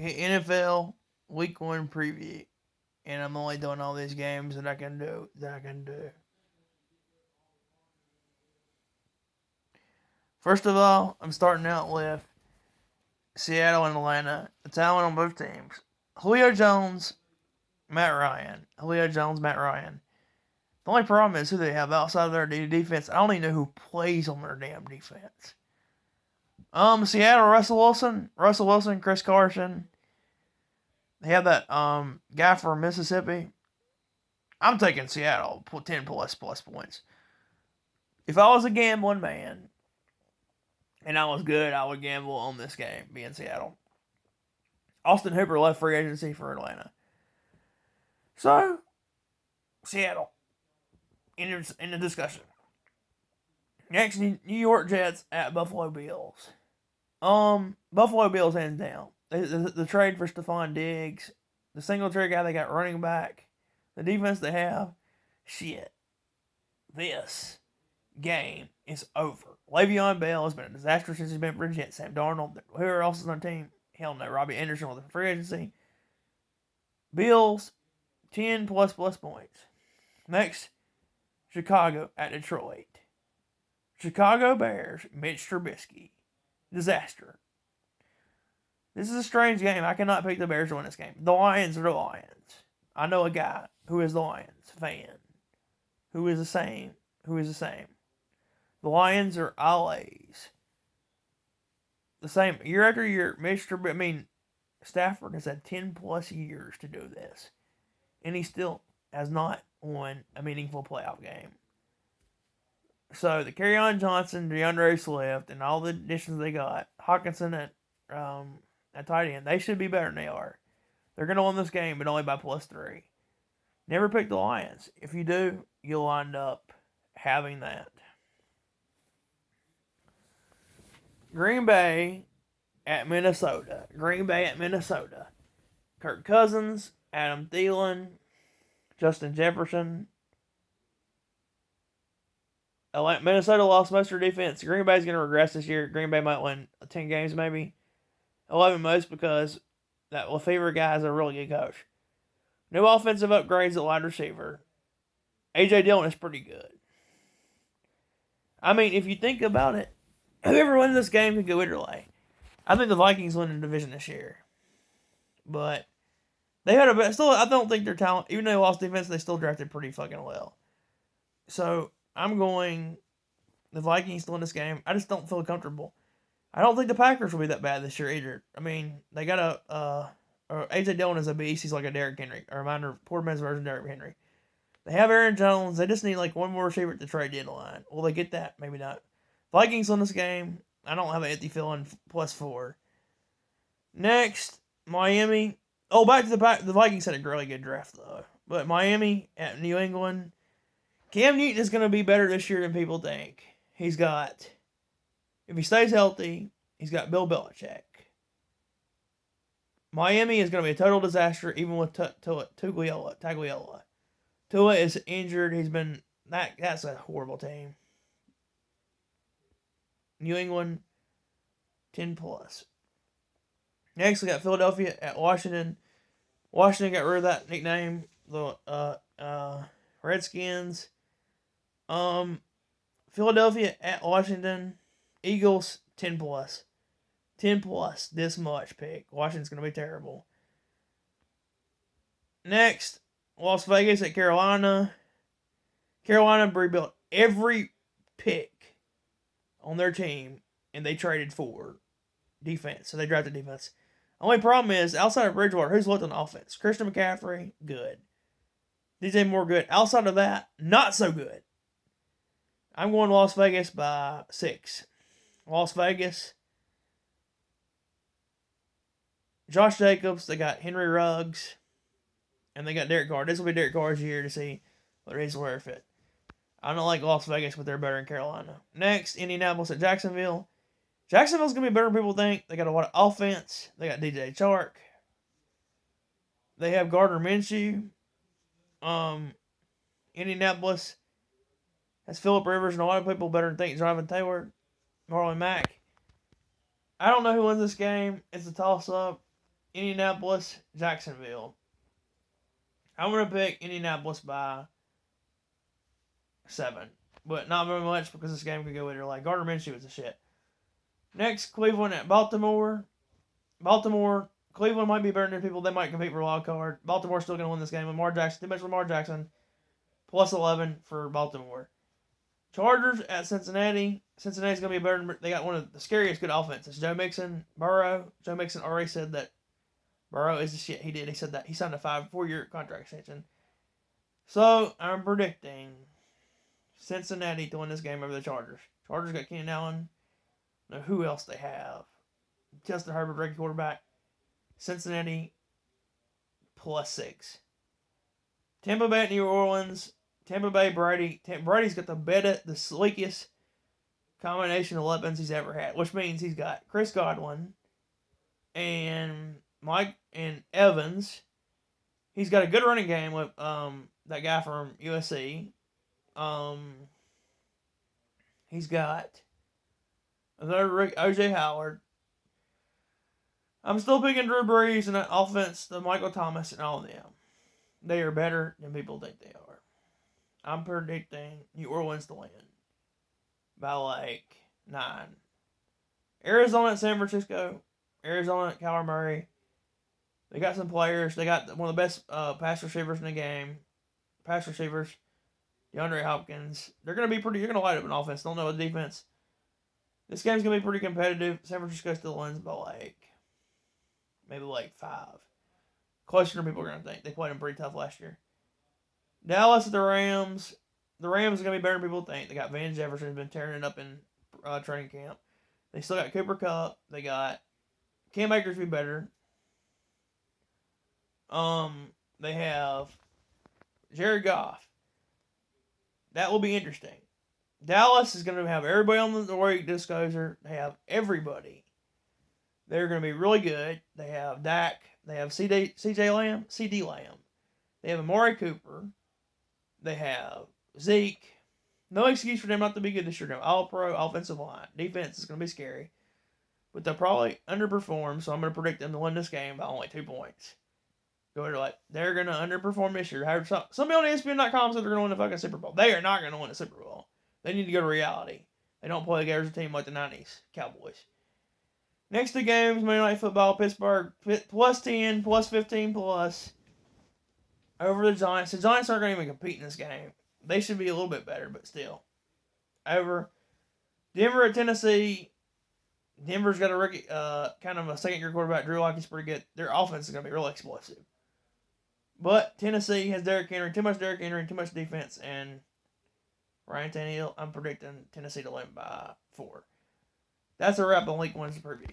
NFL Week 1 preview, and I'm only doing all these games that I can do. First of all, I'm starting out with Seattle and Atlanta. The talent on both teams. Julio Jones, Matt Ryan. The only problem is who they have outside of their defense. I don't even know who plays on their damn defense. Seattle, Russell Wilson, Chris Carson. They have that guy from Mississippi. I'm taking Seattle 10 plus points. If I was a gambling man and I was good, I would gamble on this game being Seattle. Austin Hooper left free agency for Atlanta. So, Seattle in the discussion. Next, New York Jets at Buffalo Bills. Buffalo Bills hands down. The trade for Stephon Diggs, the single trade guy they got running back, the defense they have, shit. This game is over. Le'Veon Bell has been a disaster since he's been for the Jets. Sam Darnold, whoever else is on the team, hell no. Robbie Anderson with the free agency. Bills, 10 plus points. Next, Chicago at Detroit. Chicago Bears, Mitch Trubisky. Disaster. This is a strange game. I cannot pick the Bears to win this game. The Lions are the Lions. I know a guy who is the Lions fan. Who is the same. The Lions are always the same. Year after year, Stafford has had 10 plus years to do this. And he still has not won a meaningful playoff game. So the Kerryon Johnson, DeAndre Swift, and all the additions they got, Hawkinson at tight end, they should be better than they are. They're going to win this game, but only by +3. Never pick the Lions. If you do, you'll wind up having that. Green Bay at Minnesota. Kirk Cousins, Adam Thielen, Justin Jefferson. Minnesota lost most of their defense. Green Bay's going to regress this year. Green Bay might win 10 games maybe. 11 most because that Lefebvre guy is a really good coach. No offensive upgrades at wide receiver. A.J. Dillon is pretty good. I mean, if you think about it, whoever wins this game can go either way. I think the Vikings win the division this year. But they had I don't think their talent, even though they lost defense, they still drafted pretty fucking well. So I'm going the Vikings to win this game. I just don't feel comfortable. I don't think the Packers will be that bad this year either. I mean, they got A.J. Dillon is a beast. He's like a Derrick Henry. A reminder, poor man's version of Derrick Henry. They have Aaron Jones. They just need like one more receiver at the trade deadline. Will they get that? Maybe not. Vikings win this game. I don't have an empty feeling +4. Next, Miami. Oh, back to the Vikings had a really good draft though. But Miami at New England. Cam Newton is going to be better this year than people think. If he stays healthy, he's got Bill Belichick. Miami is going to be a total disaster, even with Tagliafico. Tua is injured. That's a horrible team. New England, 10 plus. Next, we got Philadelphia at Washington. Washington got rid of that nickname, the Redskins. Philadelphia at Washington. Eagles, 10 plus. 10 plus, this much pick. Washington's going to be terrible. Next, Las Vegas at Carolina. Carolina rebuilt every pick on their team, and they traded for defense. So they drafted defense. Only problem is, outside of Bridgewater, who's left on offense? Christian McCaffrey, good. DJ Moore, good. Outside of that, not so good. I'm going Las Vegas by 6. Las Vegas. Josh Jacobs, they got Henry Ruggs, and they got Derek Carr. This will be Derek Carr's year to see what he's worth it. I don't like Las Vegas, but they're better in Carolina. Next, Indianapolis at Jacksonville. Jacksonville's going to be better than people think. They got a lot of offense. They got DJ Chark. They have Gardner Minshew. Indianapolis has Phillip Rivers and a lot of people better than think. Jonathan Taylor, Marlon Mack. I don't know who wins this game. It's a toss-up. Indianapolis, Jacksonville. I'm going to pick Indianapolis by 7. But not very much because this game could go either. Like, Gardner Minshew was a shit. Next, Cleveland at Baltimore. Cleveland might be better than people. They might compete for a wild card. Baltimore's still going to win this game. Too much Lamar Jackson. Plus 11 for Baltimore. Chargers at Cincinnati. Cincinnati's going to be better. They got one of the scariest good offenses. Joe Mixon, Burrow. Joe Mixon already said that Burrow is the shit. He did. He said that. He signed a 4-year contract extension. So, I'm predicting Cincinnati to win this game over the Chargers. Chargers got Keenan Allen. Now, who else they have? Justin Herbert, rookie quarterback. Cincinnati plus 6. Tampa Bay at New Orleans. Tampa Bay, Brady. Brady's got the sleekest combination of weapons he's ever had, which means he's got Chris Godwin and Mike and Evans. He's got a good running game with that guy from USC. He's got another O.J. Howard. I'm still picking Drew Brees and that offense, the Michael Thomas and all of them. They are better than people think they are. I'm predicting New Orleans to win by like 9. Arizona at San Francisco. Arizona at Kyler Murray. They got some players. They got one of the best pass receivers in the game. Pass receivers. DeAndre Hopkins. They're going to be pretty. You're going to light up an offense. Don't know a defense. This game's going to be pretty competitive. San Francisco still wins by maybe 5. Closer than people are going to think. They played them pretty tough last year. Dallas at the Rams. The Rams are going to be better than people think. They got Van Jefferson, who's been tearing it up in training camp. They still got Cooper Kupp. They got Cam Akers be better. They have Jared Goff. That will be interesting. Dallas is going to have everybody on the weight disclosure. They have everybody. They're going to be really good. They have Dak. They have CD Lamb. They have Amari Cooper. They have Zeke. No excuse for them not to be good this year. All-pro offensive line. Defense is going to be scary. But they'll probably underperform, so I'm going to predict them to win this game by only 2 points. They're going to underperform this year. Somebody on ESPN.com said they're going to win the fucking Super Bowl. They are not going to win the Super Bowl. They need to go to reality. They don't play against a team like the 90s Cowboys. Next 2 games, Monday Night Football, Pittsburgh, plus 10, plus 15, plus over the Giants. The Giants aren't going to even compete in this game. They should be a little bit better, but still. Over Denver at Tennessee. Denver's got a rookie, kind of a second-year quarterback. Drew Lock is pretty good. Their offense is going to be real explosive. But Tennessee has Derrick Henry, too much Derrick Henry, too much defense, and Ryan Tannehill. I'm predicting Tennessee to win by 4. That's a wrap on Week 1's preview.